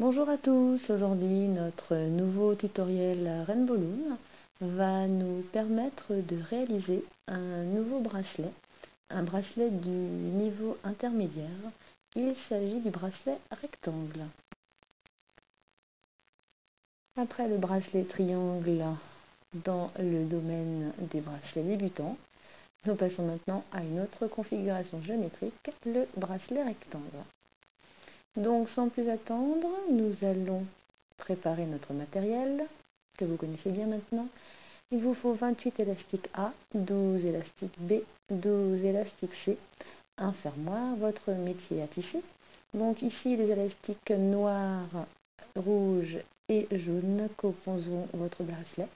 Bonjour à tous, aujourd'hui notre nouveau tutoriel Rainbow Loom va nous permettre de réaliser un nouveau bracelet, un bracelet du niveau intermédiaire. Il s'agit du bracelet rectangle. Après le bracelet triangle dans le domaine des bracelets débutants, nous passons maintenant à une autre configuration géométrique, le bracelet rectangle. Donc sans plus attendre, nous allons préparer notre matériel, que vous connaissez bien maintenant. Il vous faut 28 élastiques A, 12 élastiques B, 12 élastiques C, un fermoir, votre métier à tisser. Donc ici les élastiques noirs, rouges et jaunes composeront votre bracelet.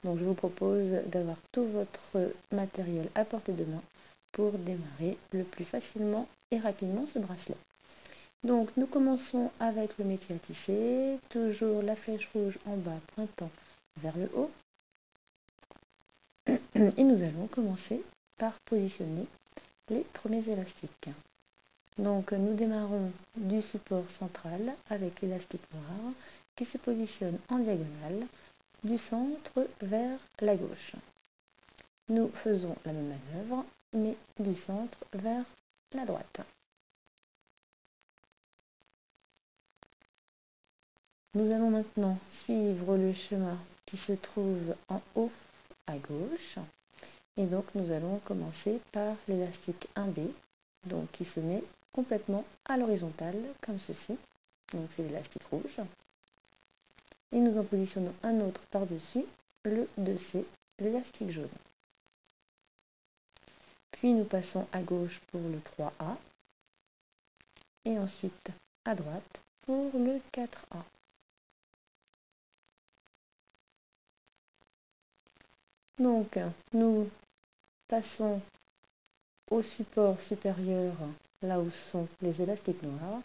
Donc je vous propose d'avoir tout votre matériel à portée de main pour démarrer le plus facilement et rapidement ce bracelet. Donc nous commençons avec le métier à tisser, toujours la flèche rouge en bas pointant vers le haut. Et nous allons commencer par positionner les premiers élastiques. Donc nous démarrons du support central avec l'élastique noir qui se positionne en diagonale du centre vers la gauche. Nous faisons la même manœuvre mais du centre vers la droite. Nous allons maintenant suivre le schéma qui se trouve en haut à gauche. Et donc nous allons commencer par l'élastique 1B, donc qui se met complètement à l'horizontale, comme ceci. Donc c'est l'élastique rouge. Et nous en positionnons un autre par-dessus, le 2C, l'élastique jaune. Puis nous passons à gauche pour le 3A. Et ensuite à droite pour le 4A. Donc, nous passons au support supérieur, là où sont les élastiques noirs,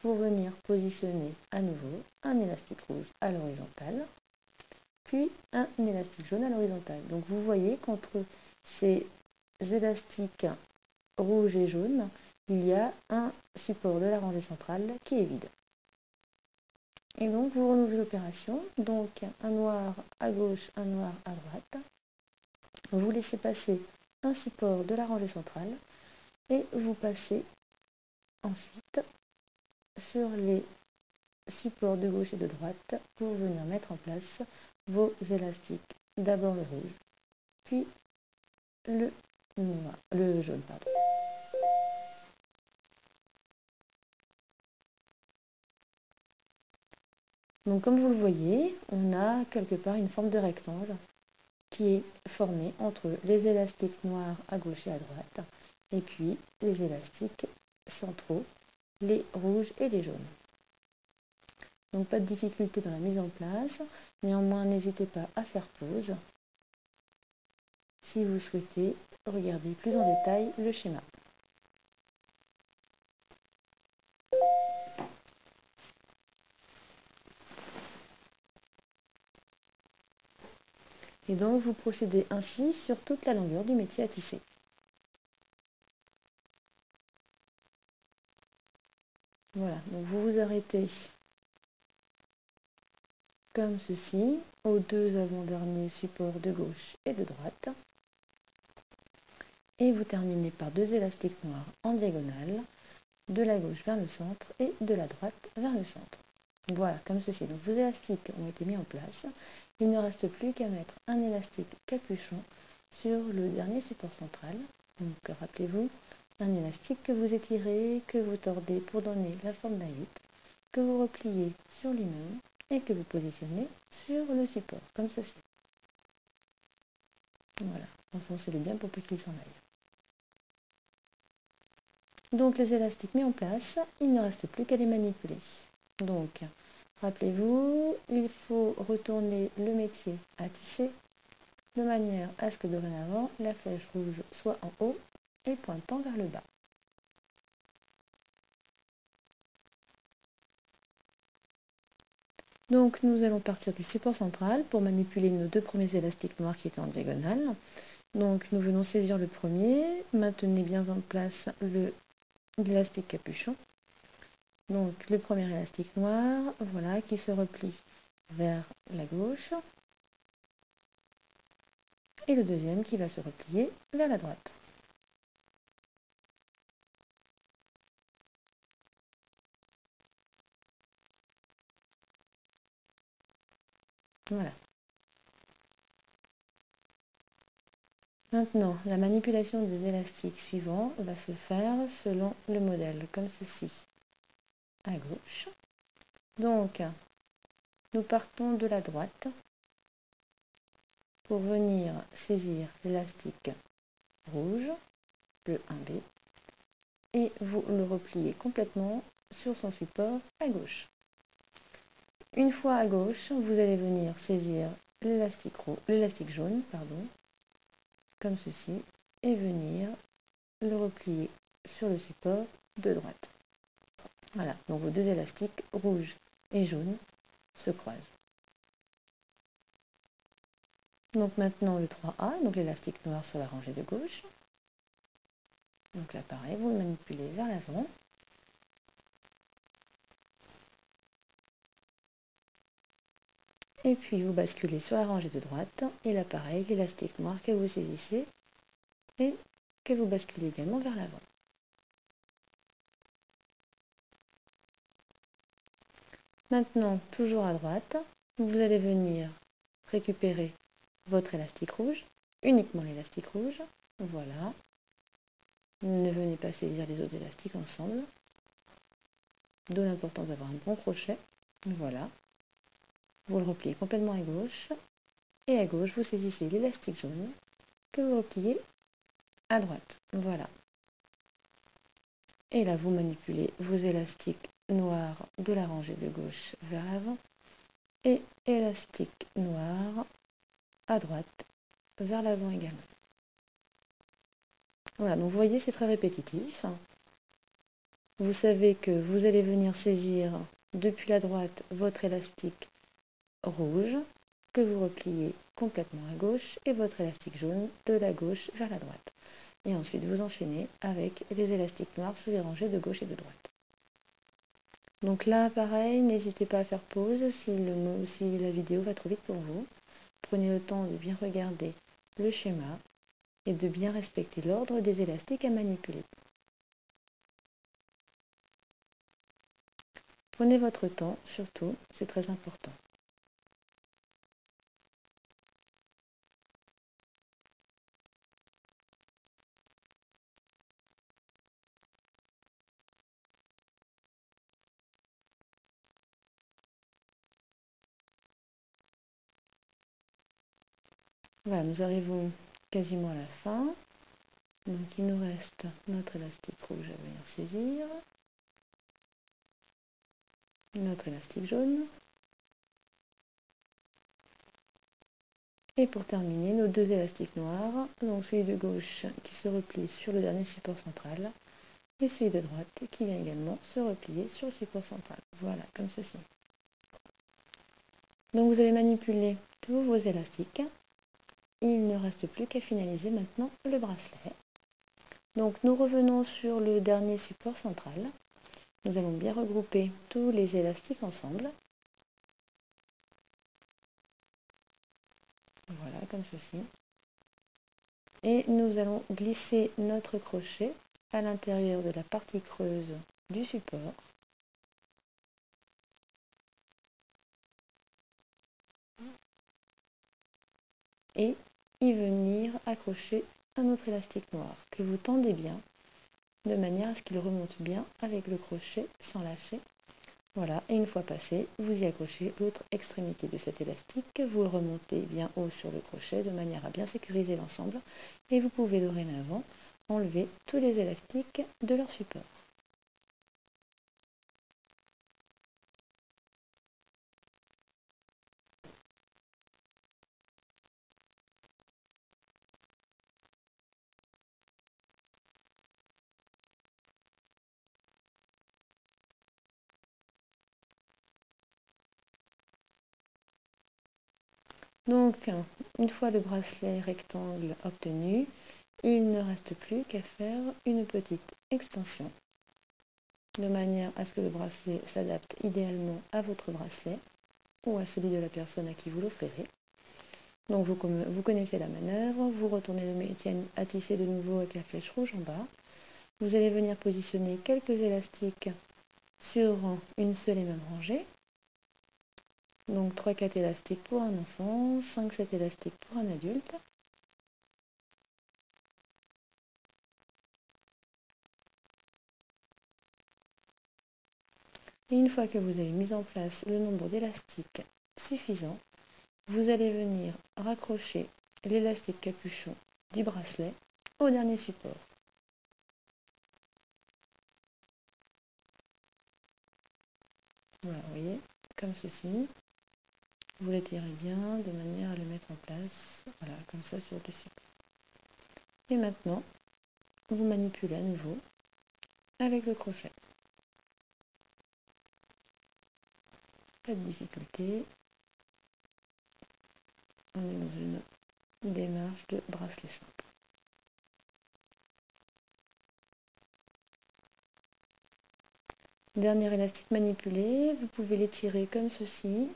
pour venir positionner à nouveau un élastique rouge à l'horizontale, puis un élastique jaune à l'horizontale. Donc vous voyez qu'entre ces élastiques rouges et jaunes, il y a un support de la rangée centrale qui est vide. Et donc vous renouvelez l'opération, donc un noir à gauche, un noir à droite. Vous laissez passer un support de la rangée centrale et vous passez ensuite sur les supports de gauche et de droite pour venir mettre en place vos élastiques. D'abord le rouge, puis le jaune. Donc comme vous le voyez, on a quelque part une forme de rectangle qui est formée entre les élastiques noirs à gauche et à droite, et puis les élastiques centraux, les rouges et les jaunes. Donc pas de difficulté dans la mise en place, néanmoins n'hésitez pas à faire pause si vous souhaitez regarder plus en détail le schéma. Et donc vous procédez ainsi sur toute la longueur du métier à tisser. Voilà, donc vous vous arrêtez comme ceci, aux deux avant-derniers supports de gauche et de droite. Et vous terminez par deux élastiques noirs en diagonale, de la gauche vers le centre et de la droite vers le centre. Voilà, comme ceci. Donc vos élastiques ont été mis en place. Il ne reste plus qu'à mettre un élastique capuchon sur le dernier support central. Donc rappelez-vous, un élastique que vous étirez, que vous tordez pour donner la forme d'un 8, que vous repliez sur lui-même et que vous positionnez sur le support, comme ceci. Voilà, enfoncez-le bien pour pas qu'il s'en aille. Donc les élastiques mis en place, il ne reste plus qu'à les manipuler. Donc, rappelez-vous, il faut retourner le métier à tisser de manière à ce que dorénavant la flèche rouge soit en haut et pointant vers le bas. Donc nous allons partir du support central pour manipuler nos deux premiers élastiques noirs qui étaient en diagonale. Donc nous venons saisir le premier, maintenez bien en place l'élastique capuchon. Donc le premier élastique noir, voilà, qui se replie vers la gauche. Et le deuxième qui va se replier vers la droite. Voilà. Maintenant, la manipulation des élastiques suivants va se faire selon le modèle, comme ceci, à gauche. Donc, nous partons de la droite pour venir saisir l'élastique rouge, le 1B, et vous le repliez complètement sur son support à gauche. Une fois à gauche, vous allez venir saisir l'élastique jaune, comme ceci, et venir le replier sur le support de droite. Voilà, donc vos deux élastiques, rouge et jaune, se croisent. Donc maintenant le 3A, donc l'élastique noir sur la rangée de gauche. Donc là pareil, vous le manipulez vers l'avant. Et puis vous basculez sur la rangée de droite, et là pareil, l'élastique noir que vous saisissez et que vous basculez également vers l'avant. Maintenant, toujours à droite, vous allez venir récupérer votre élastique rouge, uniquement l'élastique rouge, voilà. Ne venez pas saisir les autres élastiques ensemble, d'où l'importance d'avoir un bon crochet, voilà. Vous le repliez complètement à gauche, et à gauche, vous saisissez l'élastique jaune, que vous repliez à droite, voilà. Et là, vous manipulez vos élastiques noirs de la rangée de gauche vers l'avant, et élastique noir à droite vers l'avant également. Voilà, donc vous voyez, c'est très répétitif. Vous savez que vous allez venir saisir depuis la droite votre élastique rouge, que vous repliez complètement à gauche, et votre élastique jaune de la gauche vers la droite. Et ensuite, vous enchaînez avec les élastiques noirs sur les rangées de gauche et de droite. Donc là, pareil, n'hésitez pas à faire pause si la vidéo va trop vite pour vous. Prenez le temps de bien regarder le schéma et de bien respecter l'ordre des élastiques à manipuler. Prenez votre temps, surtout, c'est très important. Voilà, nous arrivons quasiment à la fin. Donc il nous reste notre élastique rouge à venir saisir, notre élastique jaune, et pour terminer, nos deux élastiques noirs, donc celui de gauche qui se replie sur le dernier support central, et celui de droite qui vient également se replier sur le support central. Voilà, comme ceci. Donc vous avez manipulé tous vos élastiques. Il ne reste plus qu'à finaliser maintenant le bracelet. Donc nous revenons sur le dernier support central. Nous allons bien regrouper tous les élastiques ensemble. Voilà, comme ceci. Et nous allons glisser notre crochet à l'intérieur de la partie creuse du support. Et y venir accrocher un autre élastique noir que vous tendez bien de manière à ce qu'il remonte bien avec le crochet sans lâcher. Voilà, et une fois passé, vous y accrochez l'autre extrémité de cet élastique, vous le remontez bien haut sur le crochet de manière à bien sécuriser l'ensemble et vous pouvez dorénavant enlever tous les élastiques de leur support. Donc, une fois le bracelet rectangle obtenu, il ne reste plus qu'à faire une petite extension de manière à ce que le bracelet s'adapte idéalement à votre bracelet ou à celui de la personne à qui vous l'offrirez. Donc vous connaissez la manœuvre, vous retournez le métier à tisser de nouveau avec la flèche rouge en bas. Vous allez venir positionner quelques élastiques sur une seule et même rangée. Donc 3-4 élastiques pour un enfant, 5-7 élastiques pour un adulte. Et une fois que vous avez mis en place le nombre d'élastiques suffisant, vous allez venir raccrocher l'élastique capuchon du bracelet au dernier support. Voilà, vous voyez, comme ceci. Vous l'étirez bien de manière à le mettre en place, voilà, comme ça sur le support. Et maintenant, vous manipulez à nouveau avec le crochet. Pas de difficulté. On est dans une démarche de bracelet simple. Dernier élastique manipulé, vous pouvez l'étirer comme ceci,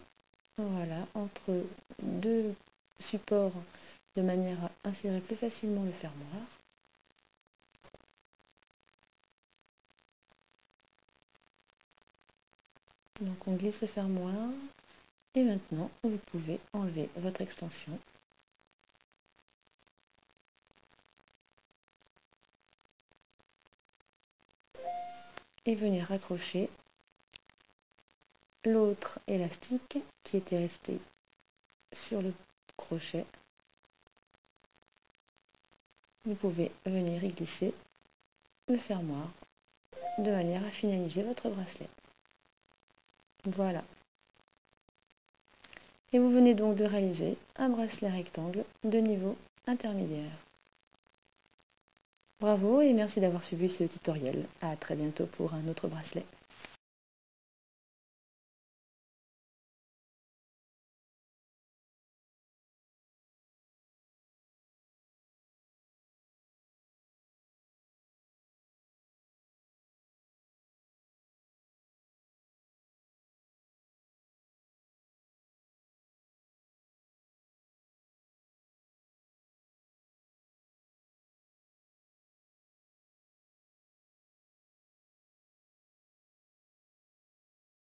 voilà, entre deux supports de manière à insérer plus facilement le fermoir. Donc on glisse le fermoir et maintenant vous pouvez enlever votre extension. Et venir accrocher l'autre élastique qui était resté sur le crochet. Vous pouvez venir y glisser le fermoir de manière à finaliser votre bracelet. Voilà. Et vous venez donc de réaliser un bracelet rectangle de niveau intermédiaire. Bravo et merci d'avoir suivi ce tutoriel. À très bientôt pour un autre bracelet.